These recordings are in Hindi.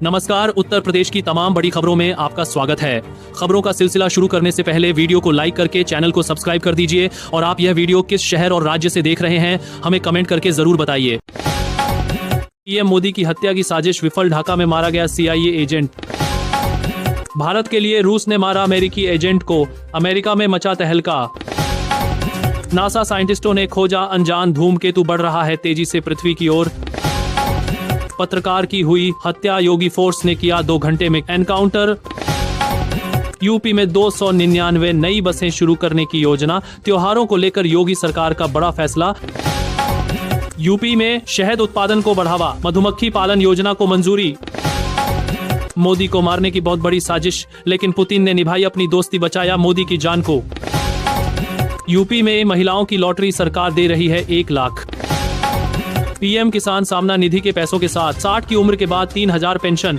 नमस्कार, उत्तर प्रदेश की तमाम बड़ी खबरों में आपका स्वागत है। खबरों का सिलसिला शुरू करने से पहले वीडियो को लाइक करके चैनल को सब्सक्राइब कर दीजिए और आप यह वीडियो किस शहर और राज्य से देख रहे हैं हमें कमेंट करके जरूर बताइए। पीएम मोदी की हत्या की साजिश विफल, ढाका में मारा गया CIA एजेंट। भारत के लिए रूस ने मारा अमेरिकी एजेंट को, अमेरिका में मचा तहलका। नासा साइंटिस्टों ने खोजा अनजान धूमकेतु, बढ़ रहा है तेजी से पृथ्वी की ओर। पत्रकार की हुई हत्या, योगी फोर्स ने किया 2 घंटे में एनकाउंटर। यूपी में 299 नई बसें शुरू करने की योजना, त्योहारों को लेकर योगी सरकार का बड़ा फैसला। यूपी में शहद उत्पादन को बढ़ावा, मधुमक्खी पालन योजना को मंजूरी। मोदी को मारने की बहुत बड़ी साजिश, लेकिन पुतिन ने निभाई अपनी दोस्ती, बचाया मोदी की जान को। यूपी में महिलाओं की लॉटरी सरकार दे रही है 1 लाख। पीएम किसान सामना निधि के पैसों के साथ 60 की उम्र के बाद 3000 पेंशन।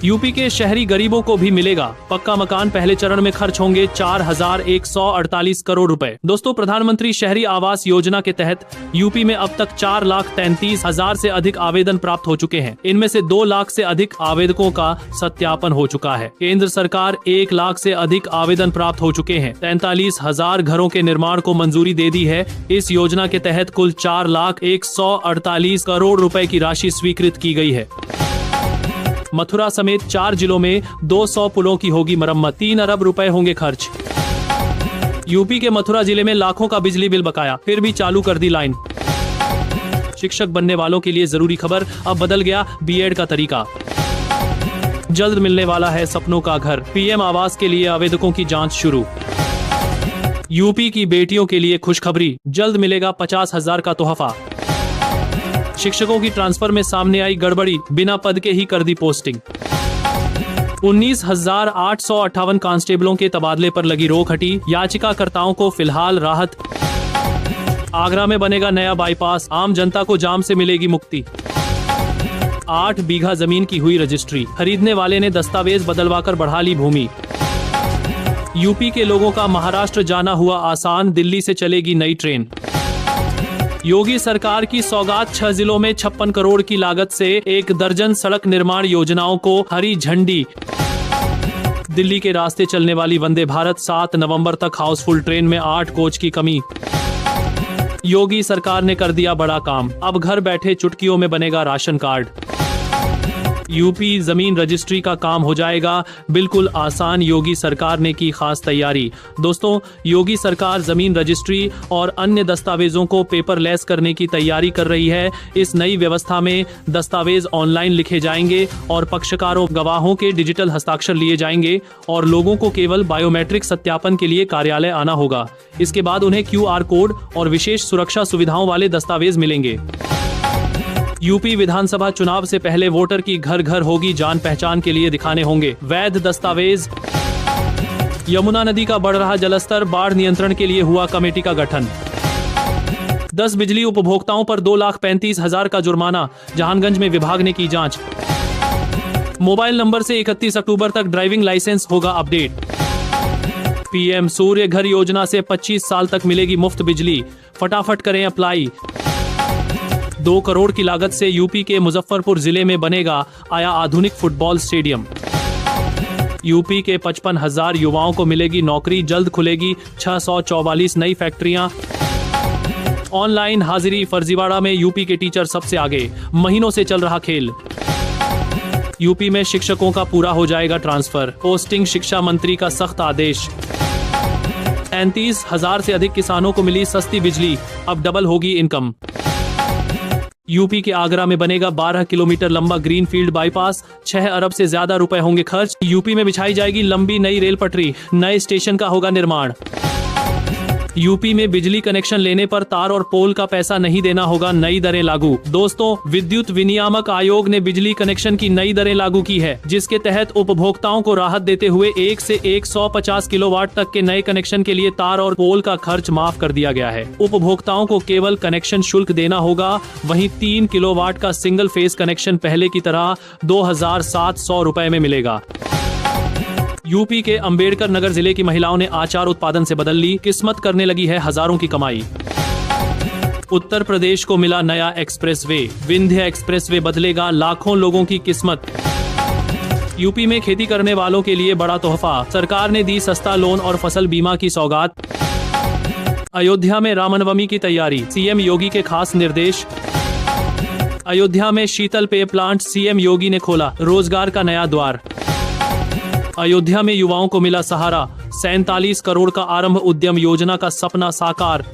यूपी के शहरी गरीबों को भी मिलेगा पक्का मकान, पहले चरण में खर्च होंगे 4148 करोड़ रुपए। दोस्तों, प्रधानमंत्री शहरी आवास योजना के तहत यूपी में अब तक 4,33,000 से अधिक आवेदन प्राप्त हो चुके हैं। इनमें से 2 लाख से अधिक आवेदकों का सत्यापन हो चुका है। केंद्र सरकार 1 लाख से अधिक आवेदन प्राप्त हो चुके हैं। 43,000 घरों के निर्माण को मंजूरी दे दी है। इस योजना के तहत कुल 4,148 करोड़ रुपए की राशि स्वीकृत की गई है। मथुरा समेत 4 जिलों में 200 पुलों की होगी मरम्मत, 3 अरब रुपए होंगे खर्च। यूपी के मथुरा जिले में लाखों का बिजली बिल बकाया, फिर भी चालू कर दी लाइन। शिक्षक बनने वालों के लिए जरूरी खबर, अब बदल गया बीएड का तरीका। जल्द मिलने वाला है सपनों का घर, पीएम आवास के लिए आवेदकों की जांच शुरू। यूपी की बेटियों के लिए खुशखबरी, जल्द मिलेगा 50,000 का तोहफा। शिक्षकों की ट्रांसफर में सामने आई गड़बड़ी, बिना पद के ही कर दी पोस्टिंग। 19,858 कांस्टेबलों के तबादले पर लगी रोक हटी, याचिकाकर्ताओं को फिलहाल राहत। आगरा में बनेगा नया बाईपास, आम जनता को जाम से मिलेगी मुक्ति। 8 बीघा जमीन की हुई रजिस्ट्री, खरीदने वाले ने दस्तावेज बदलवाकर बढ़ा ली भूमि। यूपी के लोगों का महाराष्ट्र जाना हुआ आसान, दिल्ली से चलेगी नई ट्रेन। योगी सरकार की सौगात, 6 जिलों में 56 करोड़ की लागत से 1 दर्जन सड़क निर्माण योजनाओं को हरी झंडी। दिल्ली के रास्ते चलने वाली वंदे भारत 7 नवंबर तक हाउसफुल, ट्रेन में 8 कोच की कमी। योगी सरकार ने कर दिया बड़ा काम, अब घर बैठे चुटकियों में बनेगा राशन कार्ड। यूपी जमीन रजिस्ट्री का काम हो जाएगा बिल्कुल आसान, योगी सरकार ने की खास तैयारी। दोस्तों, योगी सरकार जमीन रजिस्ट्री और अन्य दस्तावेजों को पेपरलेस करने की तैयारी कर रही है। इस नई व्यवस्था में दस्तावेज ऑनलाइन लिखे जाएंगे और पक्षकारों, गवाहों के डिजिटल हस्ताक्षर लिए जाएंगे और लोगों को केवल बायोमेट्रिक सत्यापन के लिए कार्यालय आना होगा। इसके बाद उन्हें QR कोड और विशेष सुरक्षा सुविधाओं वाले दस्तावेज मिलेंगे। यूपी विधानसभा चुनाव से पहले वोटर की घर घर होगी जान पहचान के लिए दिखाने होंगे वैध दस्तावेज। यमुना नदी का बढ़ रहा जलस्तर, बाढ़ नियंत्रण के लिए हुआ कमेटी का गठन। 10 बिजली उपभोक्ताओं पर 2,35,000 का जुर्माना, जहानगंज में विभाग ने की जांच। मोबाइल नंबर से 31 अक्टूबर तक ड्राइविंग लाइसेंस होगा अपडेट। पीएम सूर्य घर योजना से 25 साल तक मिलेगी मुफ्त बिजली, फटाफट करें अप्लाई। 2 करोड़ की लागत से यूपी के मुजफ्फरपुर जिले में बनेगा आया आधुनिक फुटबॉल स्टेडियम। यूपी के 55,000 युवाओं को मिलेगी नौकरी, जल्द खुलेगी 644 नई फैक्ट्रियां। ऑनलाइन हाजिरी, फर्जीवाड़ा में यूपी के टीचर सबसे आगे, महीनों से चल रहा खेल। यूपी में शिक्षकों का पूरा हो जाएगा ट्रांसफर, पोस्टिंग, शिक्षा मंत्री का सख्त आदेश। 35,000 से अधिक किसानों को मिली सस्ती बिजली, अब डबल होगी इनकम। यूपी के आगरा में बनेगा 12 किलोमीटर लंबा ग्रीनफील्ड बाईपास, 6 अरब से ज्यादा रुपए होंगे खर्च। यूपी में बिछाई जाएगी लंबी नई रेल पटरी, नए स्टेशन का होगा निर्माण। यूपी में बिजली कनेक्शन लेने पर तार और पोल का पैसा नहीं देना होगा, नई दरें लागू। दोस्तों, विद्युत विनियामक आयोग ने बिजली कनेक्शन की नई दरें लागू की है, जिसके तहत उपभोक्ताओं को राहत देते हुए 1 से 150 किलोवाट तक के नए कनेक्शन के लिए तार और पोल का खर्च माफ कर दिया गया है। उपभोक्ताओं को केवल कनेक्शन शुल्क देना होगा। वहीं 3 किलोवाट का सिंगल फेज कनेक्शन पहले की तरह 2,700 रुपए में मिलेगा। यूपी के अंबेडकर नगर जिले की महिलाओं ने आचार उत्पादन से बदल ली किस्मत, करने लगी है हजारों की कमाई। उत्तर प्रदेश को मिला नया एक्सप्रेसवे। विंध्य एक्सप्रेसवे बदलेगा लाखों लोगों की किस्मत। यूपी में खेती करने वालों के लिए बड़ा तोहफा, सरकार ने दी सस्ता लोन और फसल बीमा की सौगात। अयोध्या में रामनवमी की तैयारी, सीएम योगी के खास निर्देश। अयोध्या में शीतल पेय प्लांट सीएम योगी ने खोला, रोजगार का नया द्वार। अयोध्या में युवाओं को मिला सहारा, 47 करोड़ का आरंभ उद्यम योजना का सपना साकार।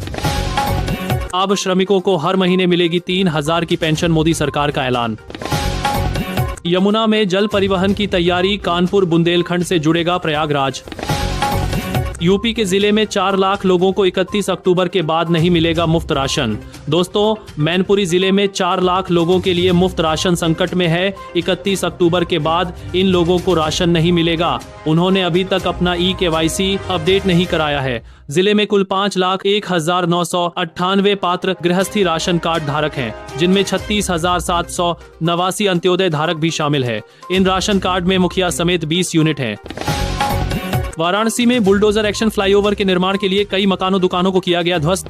अब श्रमिकों को हर महीने मिलेगी 3000 की पेंशन, मोदी सरकार का ऐलान। यमुना में जल परिवहन की तैयारी, कानपुर बुंदेलखंड से जुड़ेगा प्रयागराज। यूपी के जिले में 4 लाख लोगों को 31 अक्टूबर के बाद नहीं मिलेगा मुफ्त राशन। दोस्तों, मैनपुरी जिले में 4 लाख लोगों के लिए मुफ्त राशन संकट में है। 31 अक्टूबर के बाद इन लोगों को राशन नहीं मिलेगा। उन्होंने अभी तक अपना KYC अपडेट नहीं कराया है। जिले में कुल 5,01,998 पात्र गृहस्थी राशन कार्ड धारक हैं, जिनमें 36,789 अंत्योदय धारक भी शामिल है। इन राशन कार्ड में मुखिया समेत 20 यूनिट हैं। वाराणसी में बुलडोजर एक्शन फ्लाईओवर के निर्माण के लिए कई मकानों दुकानों को किया गया ध्वस्त।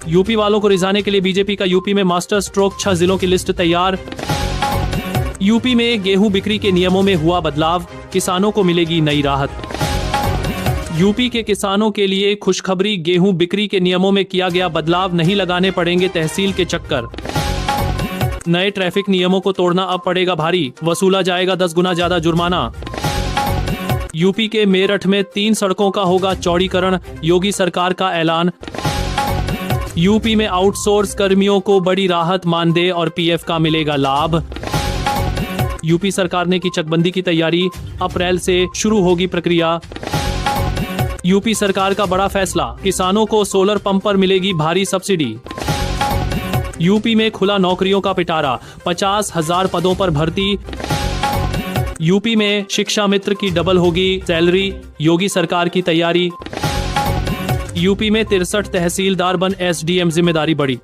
यूपी वालों को रिझाने के लिए बीजेपी का यूपी में मास्टर स्ट्रोक 6 जिलों की लिस्ट तैयार। यूपी में गेहूं बिक्री के नियमों में हुआ बदलाव, किसानों को मिलेगी नई राहत। यूपी के किसानों के लिए खुशखबरी, गेहूं बिक्री के नियमों में किया गया बदलाव, नहीं लगाने पड़ेंगे तहसील के चक्कर। नए ट्रैफिक नियमों को तोड़ना अब पड़ेगा भारी, वसूला जाएगा 10 गुना ज्यादा जुर्माना। यूपी के मेरठ में 3 सड़कों का होगा चौड़ीकरण, योगी सरकार का ऐलान। यूपी में आउटसोर्स कर्मियों को बड़ी राहत, मानदेय और पीएफ का मिलेगा लाभ। यूपी सरकार ने की चकबंदी की तैयारी, अप्रैल से शुरू होगी प्रक्रिया। यूपी सरकार का बड़ा फैसला, किसानों को सोलर पंप पर मिलेगी भारी सब्सिडी। यूपी में खुला नौकरियों का पिटारा, 50,000 पदों पर भर्ती। यूपी में शिक्षा मित्र की डबल होगी सैलरी, योगी सरकार की तैयारी। यूपी में 63 तहसीलदार बन SDM, जिम्मेदारी बढ़ी।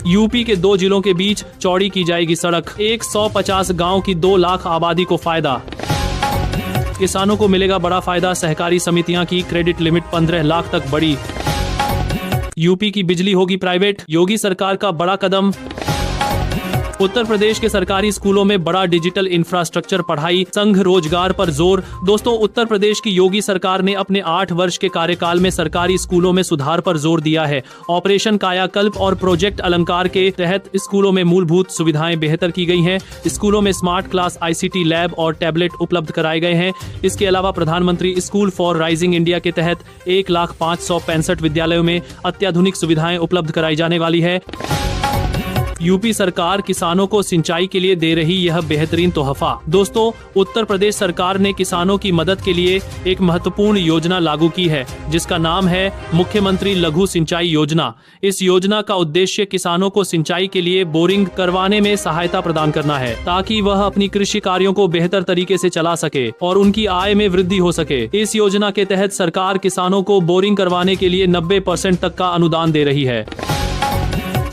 यूपी के 2 जिलों के बीच चौड़ी की जाएगी सड़क, 150 गांव की 2 लाख आबादी को फायदा। किसानों को मिलेगा बड़ा फायदा, सहकारी समितियां की क्रेडिट लिमिट 15 लाख तक बढ़ी। यूपी की बिजली होगी प्राइवेट, योगी सरकार का बड़ा कदम। उत्तर प्रदेश के सरकारी स्कूलों में बड़ा डिजिटल इंफ्रास्ट्रक्चर, पढ़ाई संघ रोजगार पर जोर। दोस्तों, उत्तर प्रदेश की योगी सरकार ने अपने 8 वर्ष के कार्यकाल में सरकारी स्कूलों में सुधार पर जोर दिया है। ऑपरेशन कायाकल्प और प्रोजेक्ट अलंकार के तहत स्कूलों में मूलभूत सुविधाएं बेहतर की गई हैं। स्कूलों में स्मार्ट क्लास, ICT लैब और टैबलेट उपलब्ध कराए गए हैं। इसके अलावा प्रधानमंत्री स्कूल फॉर राइजिंग इंडिया के तहत 1,05,65 विद्यालयों में अत्याधुनिक सुविधाएं उपलब्ध कराई जाने वाली है। यूपी सरकार किसानों को सिंचाई के लिए दे रही यह बेहतरीन तोहफा। दोस्तों, उत्तर प्रदेश सरकार ने किसानों की मदद के लिए एक महत्वपूर्ण योजना लागू की है, जिसका नाम है मुख्यमंत्री लघु सिंचाई योजना। इस योजना का उद्देश्य किसानों को सिंचाई के लिए बोरिंग करवाने में सहायता प्रदान करना है, ताकि वह अपनी कृषि कार्यों को बेहतर तरीके से चला सके और उनकी आय में वृद्धि हो सके। इस योजना के तहत सरकार किसानों को बोरिंग करवाने के लिए 90% तक का अनुदान दे रही है।